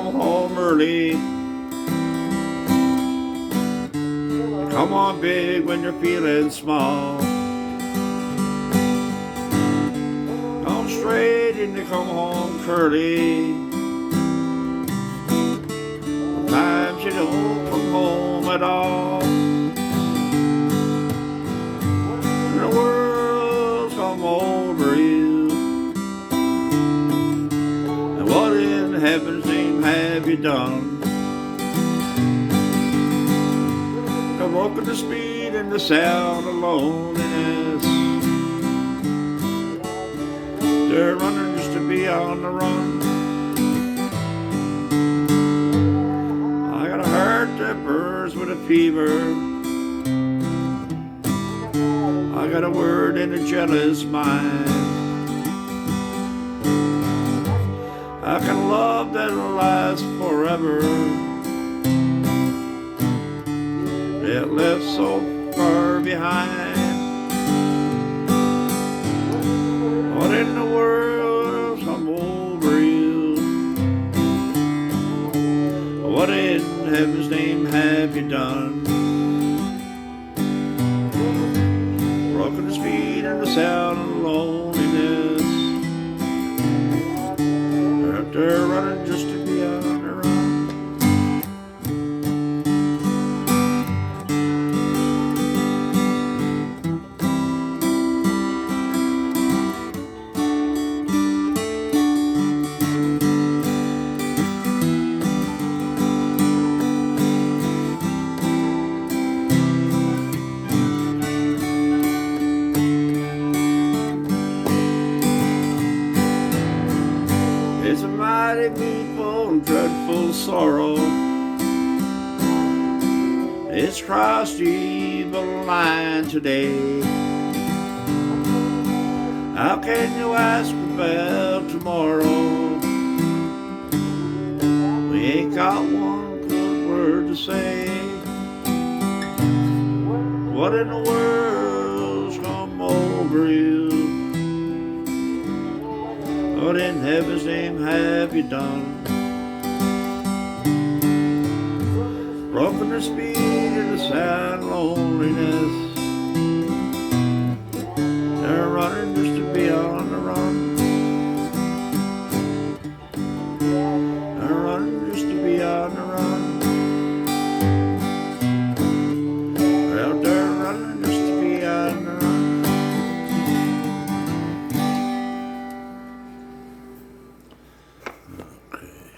come home early. Come on big when you're feeling small. Come straight and you come home curly. Sometimes you don't come home at all. And the world's come over you. And what in heaven's name have you done? I've broken the speed and the sound of loneliness. They're running just to be on the run. I got a heart that burns with a fever. I got a word in a jealous mind. I got a love that'll last forever. It left so far behind. What in the world's come over you? What in heaven's name have you done? Broken the speed and the sound of loneliness. They're running just to be on their own. It's a mighty painful and dreadful sorrow. It's crossed the evil line today. How can you ask about tomorrow? We ain't got one good word to say. What in the world's come over you? What in heaven's name have you done? Broken the speed of the sad loneliness.